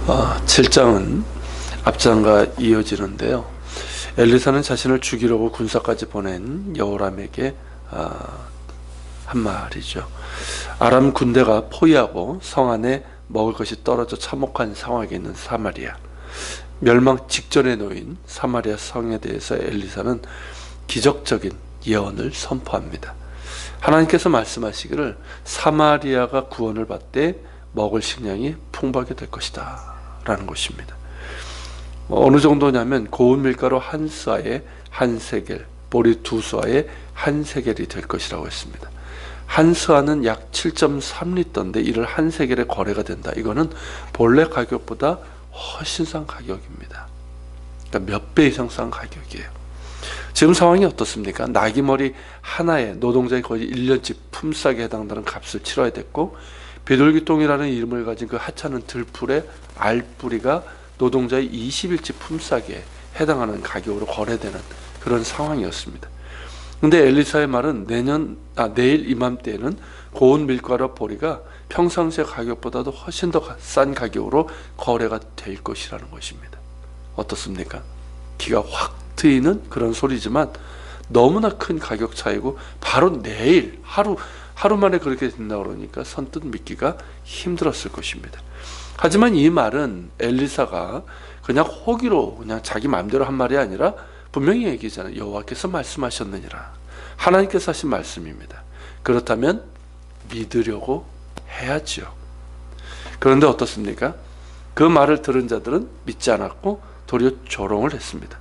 7장은 앞장과 이어지는데요. 엘리사는 자신을 죽이려고 군사까지 보낸 여호람에게 한 말이죠. 아람 군대가 포위하고 성 안에 먹을 것이 떨어져 참혹한 상황에 있는 사마리아, 멸망 직전에 놓인 사마리아 성에 대해서 엘리사는 기적적인 예언을 선포합니다. 하나님께서 말씀하시기를 사마리아가 구원을 받되 먹을 식량이 풍부하게 될 것이다 라는 것입니다. 어느 정도냐면 고운 밀가루 한 스아에 한 세겔, 보리 두 스아에 한 세겔이 될 것이라고 했습니다. 한 스아는 약 7.3리터인데 이를 한 세겔에 거래가 된다. 이거는 본래 가격보다 훨씬 싼 가격입니다. 그러니까 몇 배 이상 싼 가격이에요. 지금 상황이 어떻습니까? 나귀머리 하나에 노동자의 거의 1년치 품삯에 해당되는 값을 치러야 됐고, 비둘기똥이라는 이름을 가진 그 하찮은 들풀의 알뿌리가 노동자의 20일치 품삯에 해당하는 가격으로 거래되는 그런 상황이었습니다. 근데 엘리사의 말은 내일 이맘때에는 고운 밀가루 보리가 평상시의 가격보다도 훨씬 더 싼 가격으로 거래가 될 것이라는 것입니다. 어떻습니까? 기가 확 트이는 그런 소리지만 너무나 큰 가격 차이고, 바로 내일 하루 만에 그렇게 된다고 그러니까 선뜻 믿기가 힘들었을 것입니다. 하지만 이 말은 엘리사가 그냥 호기로 그냥 자기 마음대로 한 말이 아니라 분명히 얘기잖아요. 여호와께서 말씀하셨느니라. 하나님께서 하신 말씀입니다. 그렇다면 믿으려고 해야지요. 그런데 어떻습니까? 그 말을 들은 자들은 믿지 않았고 도리어 조롱을 했습니다.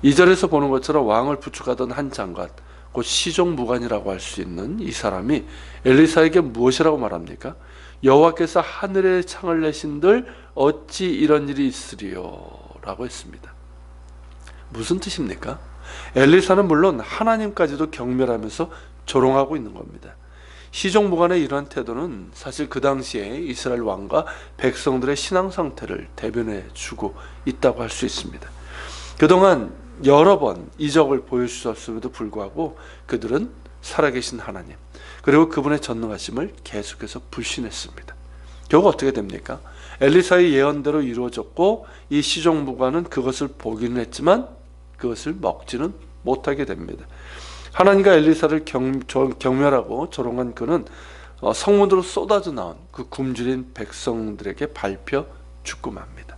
2절에서 보는 것처럼 왕을 부축하던 한 장관, 곧 시종무관이라고 할 수 있는 이 사람이 엘리사에게 무엇이라고 말합니까? 여호와께서 하늘의 창을 내신들 어찌 이런 일이 있으리요? 라고 했습니다. 무슨 뜻입니까? 엘리사는 물론 하나님까지도 경멸하면서 조롱하고 있는 겁니다. 시종무관의 이러한 태도는 사실 그 당시에 이스라엘 왕과 백성들의 신앙 상태를 대변해 주고 있다고 할 수 있습니다. 그동안 여러 번 이적을 보여주셨음에도 불구하고 그들은 살아계신 하나님, 그리고 그분의 전능하심을 계속해서 불신했습니다. 결국 어떻게 됩니까? 엘리사의 예언대로 이루어졌고, 이 시종무관은 그것을 보기는 했지만 그것을 먹지는 못하게 됩니다. 하나님과 엘리사를 경멸하고 조롱한 그는 성문으로 쏟아져 나온 그 굶주린 백성들에게 밟혀 죽고 맙니다.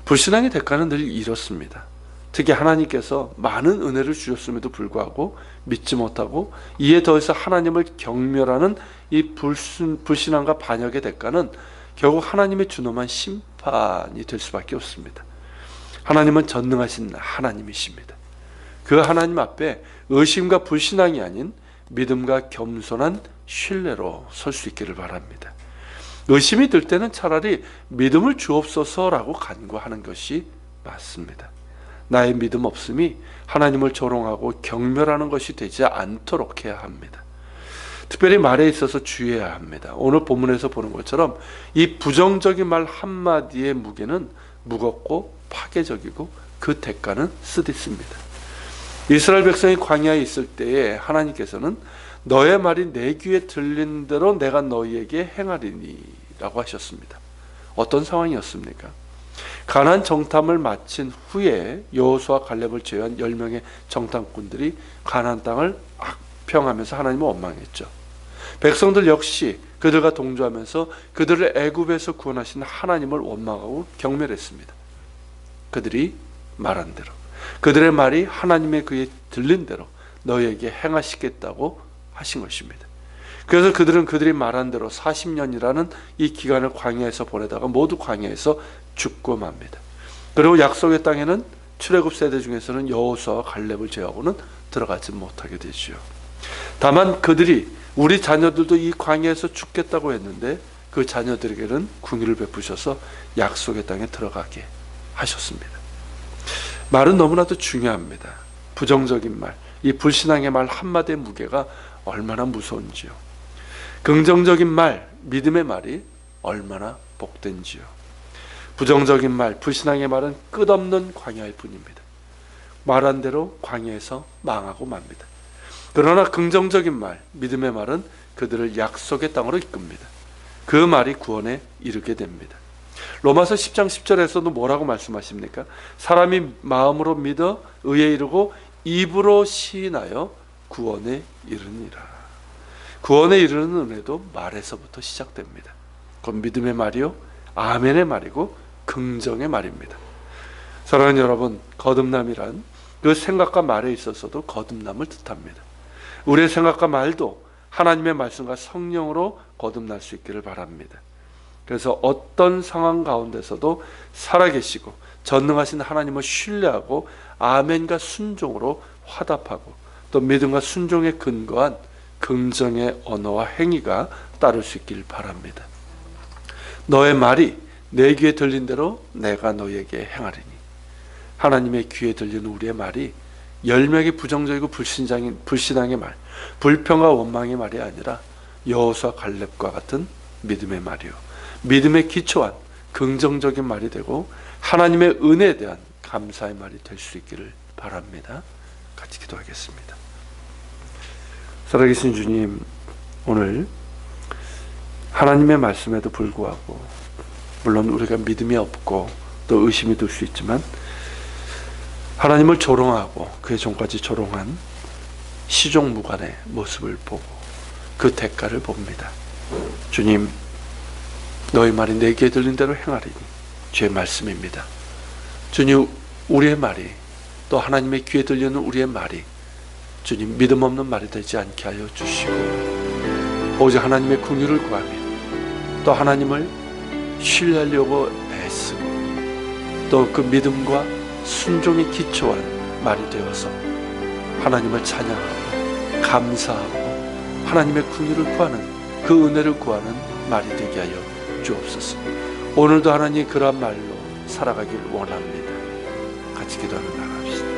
불신앙의 대가는 늘 이렇습니다. 특히 하나님께서 많은 은혜를 주셨음에도 불구하고 믿지 못하고 이에 더해서 하나님을 경멸하는 이 불신앙과 반역의 대가는 결국 하나님의 준엄한 심판이 될 수밖에 없습니다. 하나님은 전능하신 하나님이십니다. 그 하나님 앞에 의심과 불신앙이 아닌 믿음과 겸손한 신뢰로 설 수 있기를 바랍니다. 의심이 들 때는 차라리 믿음을 주옵소서라고 간구하는 것이 맞습니다. 나의 믿음 없음이 하나님을 조롱하고 경멸하는 것이 되지 않도록 해야 합니다. 특별히 말에 있어서 주의해야 합니다. 오늘 본문에서 보는 것처럼 이 부정적인 말 한마디의 무게는 무겁고 파괴적이고 그 대가는 쓰디씁니다. 이스라엘 백성이 광야에 있을 때에 하나님께서는 너의 말이 내 귀에 들린 대로 내가 너희에게 행하리니 라고 하셨습니다. 어떤 상황이었습니까? 가나안 정탐을 마친 후에 여호수아 갈렙을 제외한 10명의 정탐꾼들이 가나안 땅을 악평하면서 하나님을 원망했죠. 백성들 역시 그들과 동조하면서 그들을 애굽에서 구원하신 하나님을 원망하고 경멸했습니다. 그들이 말한 대로, 그들의 말이 하나님의 귀에 들린 대로 너희에게 행하시겠다고 하신 것입니다. 그래서 그들은 그들이 말한 대로 40년이라는 이 기간을 광야에서 보내다가 모두 광야에서 죽고 맙니다. 그리고 약속의 땅에는 출애굽 세대 중에서는 여호수아와 갈렙을 제외하고는 들어가지 못하게 되죠. 다만 그들이 우리 자녀들도 이 광야에서 죽겠다고 했는데 그 자녀들에게는 긍휼을 베푸셔서 약속의 땅에 들어가게 하셨습니다. 말은 너무나도 중요합니다. 부정적인 말, 이 불신앙의 말 한마디의 무게가 얼마나 무서운지요. 긍정적인 말, 믿음의 말이 얼마나 복된지요. 부정적인 말, 불신앙의 말은 끝없는 광야일 뿐입니다. 말한 대로 광야에서 망하고 맙니다. 그러나 긍정적인 말, 믿음의 말은 그들을 약속의 땅으로 이끕니다. 그 말이 구원에 이르게 됩니다. 로마서 10장 10절에서도 뭐라고 말씀하십니까? 사람이 마음으로 믿어 의에 이르고 입으로 시인하여 구원에 이르니라. 구원에 이르는 은혜도 말에서부터 시작됩니다. 그건 믿음의 말이요, 아멘의 말이고 긍정의 말입니다. 사랑하는 여러분, 거듭남이란 그 생각과 말에 있어서도 거듭남을 뜻합니다. 우리의 생각과 말도 하나님의 말씀과 성령으로 거듭날 수 있기를 바랍니다. 그래서 어떤 상황 가운데서도 살아계시고 전능하신 하나님을 신뢰하고 아멘과 순종으로 화답하고 또 믿음과 순종에 근거한 긍정의 언어와 행위가 따를 수 있길 바랍니다. 너의 말이 내 귀에 들린 대로 내가 너에게 행하리니. 하나님의 귀에 들리는 우리의 말이 열명의 부정적이고 불신앙의 말, 불평과 원망의 말이 아니라 여호수아 갈렙과 같은 믿음의 말이요, 믿음에 기초한 긍정적인 말이 되고 하나님의 은혜에 대한 감사의 말이 될 수 있기를 바랍니다. 같이 기도하겠습니다. 살아계신 주님, 오늘 하나님의 말씀에도 불구하고 물론 우리가 믿음이 없고 또 의심이 들 수 있지만 하나님을 조롱하고 그의 종까지 조롱한 시종무관의 모습을 보고 그 대가를 봅니다. 주님, 너희 말이 내게 들린 대로 행하리니. 주의 말씀입니다. 주님, 우리의 말이 또 하나님의 귀에 들리는 우리의 말이 주님 믿음 없는 말이 되지 않게 하여 주시고 오직 하나님의 긍휼을 구하며 또 하나님을 신뢰하려고 애쓰고 또 그 믿음과 순종에 기초한 말이 되어서 하나님을 찬양하고 감사하고 하나님의 긍휼을 구하는 그 은혜를 구하는 말이 되게 하여 주옵소서. 오늘도 하나님 그러한 말로 살아가길 원합니다. 같이 기도하며 나갑시다.